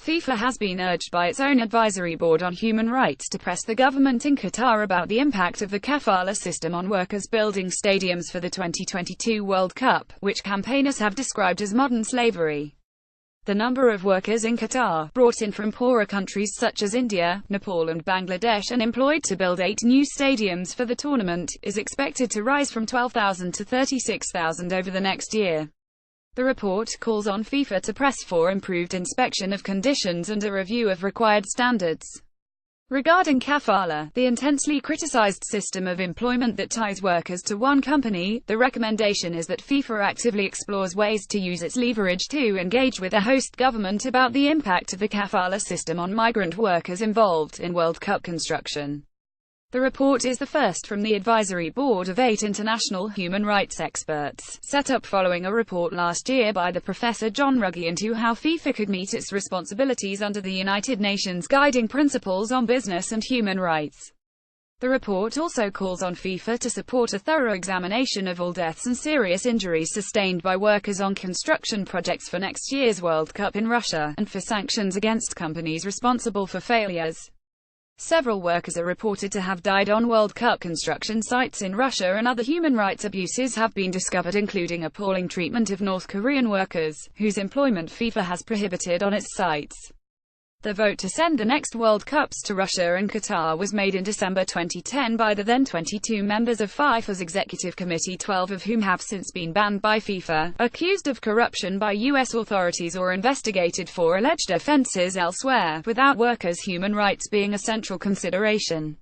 FIFA has been urged by its own advisory board on human rights to press the government in Qatar about the impact of the kafala system on workers building stadiums for the 2022 World Cup, which campaigners have described as modern slavery. The number of workers in Qatar, brought in from poorer countries such as India, Nepal and Bangladesh and employed to build 8 new stadiums for the tournament, is expected to rise from 12,000 to 36,000 over the next year. The report calls on FIFA to press for improved inspection of conditions and a review of required standards. Regarding kafala, the intensely criticized system of employment that ties workers to one company, the recommendation is that FIFA actively explores ways to use its leverage to engage with a host government about the impact of the kafala system on migrant workers involved in World Cup construction. The report is the first from the advisory board of 8 international human rights experts, set up following a report last year by the Professor John Ruggie into how FIFA could meet its responsibilities under the United Nations Guiding Principles on Business and Human Rights. The report also calls on FIFA to support a thorough examination of all deaths and serious injuries sustained by workers on construction projects for next year's World Cup in Russia, and for sanctions against companies responsible for failures. Several workers are reported to have died on World Cup construction sites in Russia, and other human rights abuses have been discovered, including appalling treatment of North Korean workers, whose employment FIFA has prohibited on its sites. The vote to send the next World Cups to Russia and Qatar was made in December 2010 by the then 22 members of FIFA's executive committee, 12 of whom have since been banned by FIFA, accused of corruption by U.S. authorities or investigated for alleged offenses elsewhere, without workers' human rights being a central consideration.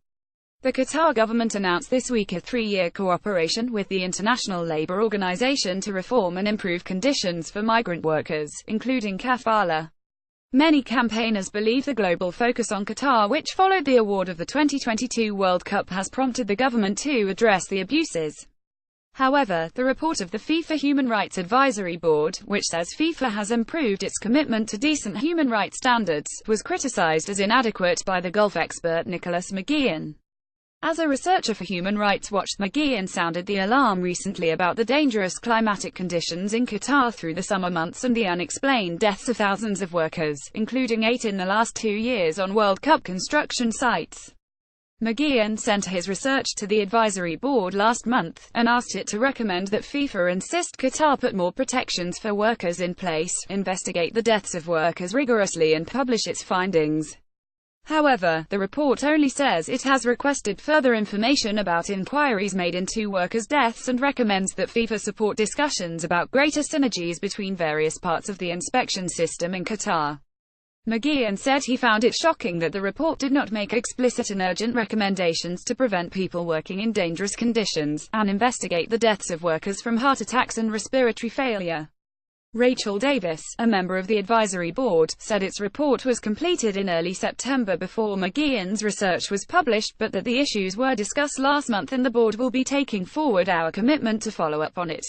The Qatar government announced this week a 3-year cooperation with the International Labour Organization to reform and improve conditions for migrant workers, including kafala. Many campaigners believe the global focus on Qatar, which followed the award of the 2022 World Cup, has prompted the government to address the abuses. However, the report of the FIFA Human Rights Advisory Board, which says FIFA has improved its commitment to decent human rights standards, was criticized as inadequate by the Gulf expert Nicholas McGeehan. As a researcher for Human Rights Watch, McGeehan sounded the alarm recently about the dangerous climatic conditions in Qatar through the summer months and the unexplained deaths of thousands of workers, including 8 in the last 2 years on World Cup construction sites. McGeehan sent his research to the advisory board last month, and asked it to recommend that FIFA insist Qatar put more protections for workers in place, investigate the deaths of workers rigorously and publish its findings. However, the report only says it has requested further information about inquiries made into workers' deaths and recommends that FIFA support discussions about greater synergies between various parts of the inspection system in Qatar. McGeehan said he found it shocking that the report did not make explicit and urgent recommendations to prevent people working in dangerous conditions, and investigate the deaths of workers from heart attacks and respiratory failure. Rachel Davis, a member of the advisory board, said its report was completed in early September before McGeehan's research was published, but that the issues were discussed last month and the board will be taking forward our commitment to follow up on it.